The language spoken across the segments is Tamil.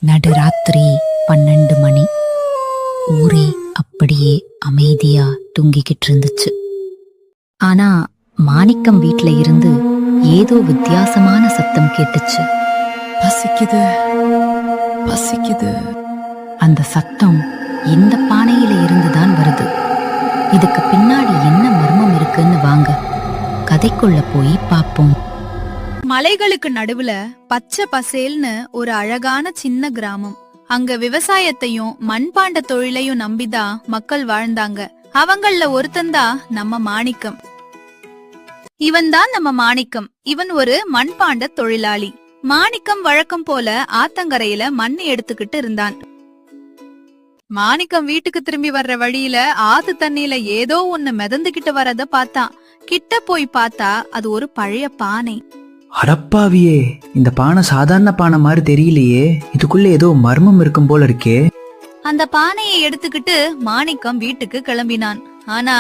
நடுராத்திரி 12 மணி. ஊரே அப்படியே அமைதியா தூங்கிக்கிட்டு இருந்துச்சு. ஆனா மாணிக்கம் வீட்ல இருந்து ஏதோ வித்தியாசமான சத்தம் கேட்டுச்சு. பசிக்குது பசிக்குது. அந்த சத்தம் இந்த பானையில இருந்துதான் வருது. இதுக்கு பின்னாடி என்ன மர்மம் இருக்குன்னு வாங்க கதைக்குள்ள போய் பாப்போம். மலைகளுக்கு நடுவுல பச்சை பசேல்னு ஒரு அழகான சின்ன கிராமம். அங்க விவசாயத்தையும் மண்பாண்ட தொழிலையும் நம்பிதான் மக்கள் வாழ்ந்தாங்க. அவங்கள ஒருத்தந்தா நம்ம மாணிக்கம். இவன் தான் நம்ம மாணிக்கம். இவன் ஒரு மண்பாண்ட தொழிலாளி. மாணிக்கம் வழக்கம் போல ஆத்தங்கரையில மண் எடுத்துக்கிட்டு இருந்தான். மாணிக்கம் வீட்டுக்கு திரும்பி வர்ற வழியில ஆத்து தண்ணியில ஏதோ ஒண்ணு மிதந்துகிட்டு வரத பார்த்தான். கிட்ட போய் பார்த்தா அது ஒரு பழைய பானை. அடப்பாவியே, இந்த பானை சாதாரண பானை மாதிரி தெரியலையே, இதுக்குள்ள ஏதோ மர்மம் இருக்கும் போல இருக்கே. அந்த பானையை எடுத்துக்கிட்டு மாணிக்கம் வீட்டுக்கு கிளம்பினான். ஆனா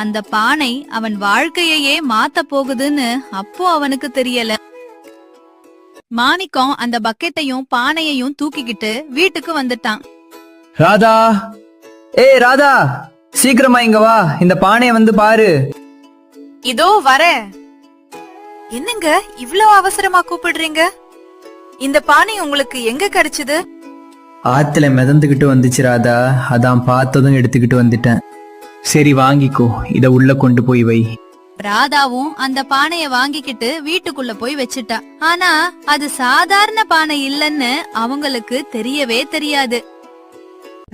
அந்த பானை அவன் வாழ்க்கையே மாத்த போகுதுன்னு அப்போ அவனுக்கு தெரியல. மாணிக்கம் அந்த பக்கெட்டையும் பானையையும் தூக்கிக்கிட்டு வீட்டுக்கு வந்துட்டான். ராதா, ராதா, சீக்கிரமா இங்க வா, இந்த பானைய வந்து பாரு. இதோ வர. என்னங்க இவ்ளோ அவசரமா கூப்பிடுறீங்க? இந்த பானை உங்களுக்கு எங்க கிடைச்சது? ஆத்துல மிதந்துகிட்டு வந்துச்சு ராதா, அதான் பார்த்ததும் எடுத்துக்கிட்டு வந்துட்டேன். சரி வாங்கிக்கோ, இத உள்ள கொண்டு போய் வை. ராதாவும் அந்த பானைய வாங்கிக்கிட்டு வீட்டுக்குள்ள போய் வச்சுட்டா. ஆனா அது சாதாரண பானை இல்லன்னு அவங்களுக்கு தெரியவே தெரியாது.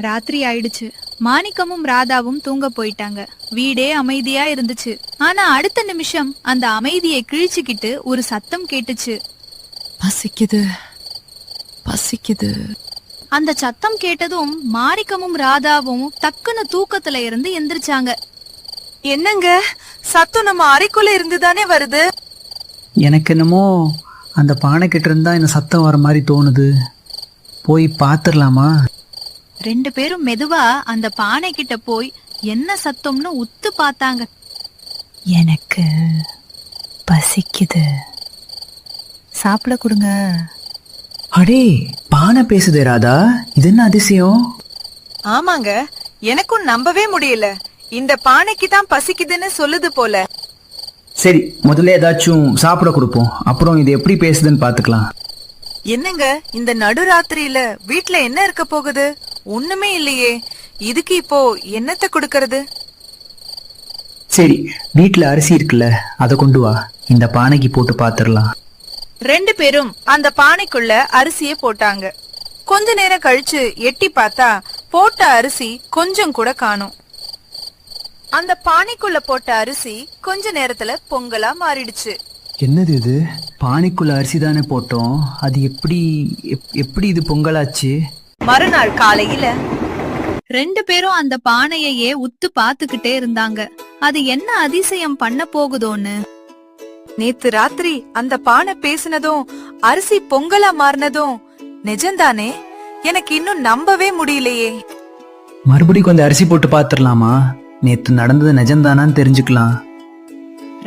ராத்திரி ஆயிடுச்சு. மாணிக்கமும் ராதாவும் தூங்க போயிட்டாங்க. வீடே அமைதியா இருந்துச்சு. ஆனா அடுத்த நிமிஷம் அந்த அமைதியை கிழிச்சுக்கிட்டு ஒரு சத்தம் கேட்டுச்சு. பசிக்குது பசிக்குது. அந்த சத்தம் கேட்டதும் மாணிக்கமும் ராதாவும் டக்குன்னு தூக்கத்துல இருந்து எந்திரிச்சாங்க. என்னங்க சத்தம் நம்ம அறைக்குள்ள இருந்துதானே வருது? எனக்கு என்னமோ அந்த பானை கிட்ட இருந்தா இந்த சத்தம் வர மாதிரி தோணுது. போய் பாத்துடலாமா? ரெண்டு பேரும் மெதுவா அந்த பானை கிட்ட போய் என்ன சத்தம்னு உத்து பார்த்தாங்க. எனக்கு பசிக்குது, சாப்பிட கொடுங்க. அடே, பானை பேசுதே ராதா, இது என்ன அதிசயம்? ஆமாங்க, எனக்கும் நம்பவே முடியல. இந்த பானைக்கு தான் பசிக்குதுன்னு சொல்லுது போல. சரி, முதல்ல ஏதாச்சும் சாப்பிட கொடுப்போம், அப்புறம் இது எப்படி பேசுதுன்னு பாத்துக்கலாம். என்னங்க இந்த நடுராத்திரியில வீட்ல என்ன இருக்க போகுது? ஒண்ணுமே இல்லையே. இதுக்கு இப்போ என்னத்தை கொடுக்கறது? சரி, வீட்ல அரிசி இருக்குல்ல, அத கொண்டு வா, இந்த பானைக்கு போட்டு பாத்துடலாம். ரெண்டு பேரும் அந்த பானைக்குள்ள அரிசிய போட்டாங்க. கொஞ்ச நேரம் கழிச்சு எட்டி பார்த்தா போட்ட அரிசி கொஞ்சம் கூட காணோம். அந்த பானைக்குள்ள போட்ட அரிசி கொஞ்ச நேரத்துல பொங்கலா மாறிடுச்சு. என்னது இது? பானைக்குள்ள அரிசி தானே போட்டோம், அது எப்படி இது பொங்கலாச்சு? மறுநாள் காலையில ரெண்டு பேரும் அந்த பானையையே உத்து பாத்துக்கிட்டே இருந்தாங்க. அது என்ன அதிசயம் பண்ண போகுதோன்னு. நேத்து ராத்திரி அந்த பானை பேசினதும் அரிசி பொங்கலா மாறினதும் நிஜம்தானே? எனக்கு இன்னும் நம்பவே முடியலையே. மறுபடியும் கொஞ்சம் அரிசி போட்டு பாத்துடலாமா? நேத்து நடந்தது நிஜம்தானான்னு தெரிஞ்சுக்கலாம்.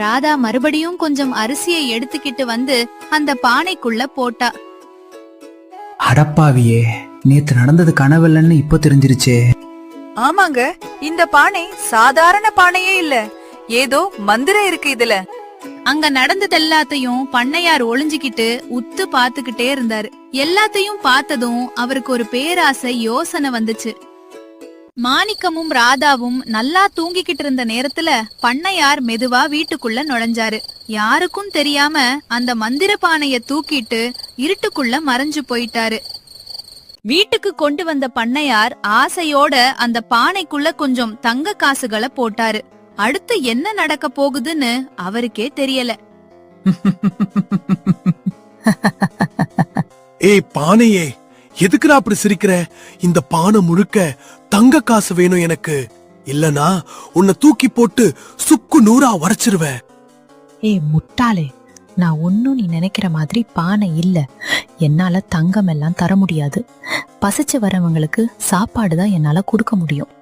ராதா மறுபடியும் கொஞ்சம் அரிசியை எடுத்துக்கிட்டு வந்து அந்த பானைக்குள்ள போட்டா. அடப்பாவியே, நேத்து நடந்தது கனவில்லன்னு இப்ப தெரிஞ்சிருச்சே. ஆமாங்க, இந்த பானை சாதாரண பானையே இல்ல, ஏதோ மந்திரம் இருக்கு இதுல. அங்க நடந்தது எல்லாத்தையும் பண்ணையார் ஒளிஞ்சுக்கிட்டு உத்து பாத்துக்கிட்டே இருந்தாரு. எல்லாத்தையும் பார்த்ததும் அவருக்கு ஒரு பேராசை யோசனை வந்துச்சு. மாணிக்கமும் ராதாவும் நல்லா தூங்கிக்கிட்டு இருந்த நேரத்துல பண்ணையார் மெதுவா வீட்டுக்குள்ள நுழைஞ்சாரு. யாருக்கும் தெரியாம அந்த மந்திர பானைய தூக்கிட்டு இருட்டுக்குள்ள மறைஞ்சு போயிட்டாரு. வீட்டுக்கு கொண்டு வந்த பண்ணையார் ஆசையோட அந்த பானைக்குள்ள கொஞ்சம் தங்க காசுகளை போட்டாரு. அடுத்து என்ன நடக்க போகுதுன்னு அவருக்கே தெரியல. ஏய் பானையே, எதுக்குடா அப்படி சிரிக்கிற? இந்த பானை முழுக்க தங்க காசு வேணும் எனக்கு, இல்லனா உன்னை தூக்கி போட்டு சுக்கு நூறா உடைச்சிருவேன். முட்டாளே, நான் ஒன்னும் நீ நினைக்கிற மாதிரி பானை இல்ல. என்னால தங்கம் எல்லாம் தர முடியாது. பசிச்சு வரவங்களுக்கு சாப்பாடுதான் என்னால கொடுக்க முடியும்.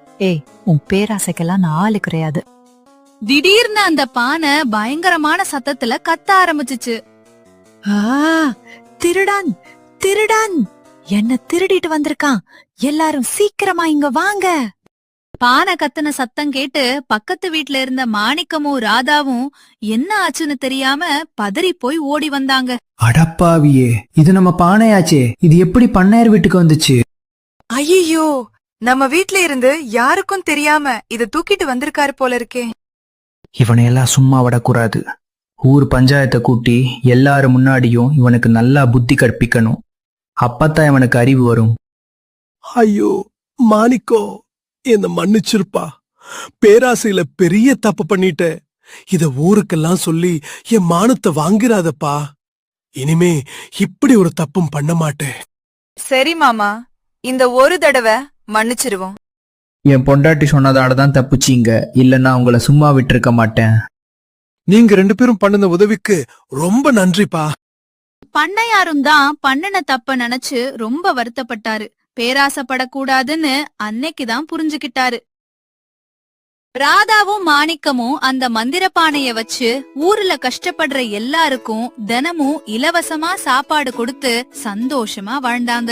உன் பேராசைக்கெல்லாம் நான் ஆளு கிடையாது. திடீர்னு அந்த பானை பயங்கரமான சத்தத்துல கத்த ஆரம்பிச்சுச்சு. திருடன் திருடன், என்ன திருடிட்டு வந்திருக்கான். எல்லாரும் சீக்கிரமா இங்க வாங்க. பானை கத்துன சத்தம் கேட்டு பக்கத்து வீட்ல இருந்த மாணிக்கமும் ராதாவும் என்ன ஆச்சுன்னு தெரியாம பதறி போய் ஓடி வந்தாங்க. அடப்பாவியே, இது நம்ம பானையாச்சே. இது எப்படி பண்ணையார் வீட்டுக்கு வந்துச்சு? ஐயோ, நம்ம வீட்ல இருந்து யாருக்கும் தெரியாம இத தூக்கிட்டு வந்திருக்காரு போல இருக்கே. இவனையெல்லாம் சும்மா விடக்கூடாது. ஊர் பஞ்சாயத்தை கூட்டி எல்லாரும் முன்னாடியும் இவனுக்கு நல்லா புத்தி கற்பிக்கணும். அப்பத்தான் இவனுக்கு அறிவு வரும். ஐயோ மாணிக்கோ, என்ன மன்னிச்சிருப்பா. பேராசையில பெரிய தப்பு பண்ணிட்டேன். இத ஊருக்கெல்லாம் சொல்லி என் மானத்தை வாங்கிறாதப்பா. இனிமே இப்படி ஒரு தப்பும் பண்ண மாட்டேன். சரி மாமா, இந்த ஒரு தடவை மன்னிச்சிருவோம். என் பொண்டாட்டி சொன்னதாலதான் தப்புச்சீங்க, இல்லன்னா உங்களை சும்மா விட்டிருக்க மாட்டேன். நீங்க 2 பேரும் பண்ணுன உதவிக்கு ரொம்ப நன்றிப்பா. பண்ணையாரும் தான் பண்ணுன தப்ப நினைச்சு ரொம்ப வருத்தப்பட்டாரு. பேராசைப்படக்கூடாதுன்னு அன்னைக்குதான் புரிஞ்சுக்கிட்டாரு. ராதாவும் மாணிக்கமும் அந்த மந்திர பானைய வச்சு ஊர்ல கஷ்டப்படுற எல்லாருக்கும் தினமும் இலவசமா சாப்பாடு கொடுத்து சந்தோஷமா வாழ்ந்தாங்க.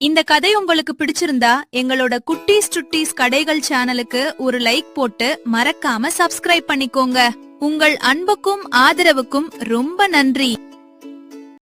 இந்த கதை உங்களுக்கு பிடிச்சிருந்தா எங்களோட குட்டீஸ் சுட்டீஸ் கடைகள் சேனலுக்கு ஒரு லைக் போட்டு மறக்காம சப்ஸ்கிரைப் பண்ணிக்கோங்க. உங்கள் அன்புக்கும் ஆதரவுக்கும் ரொம்ப நன்றி.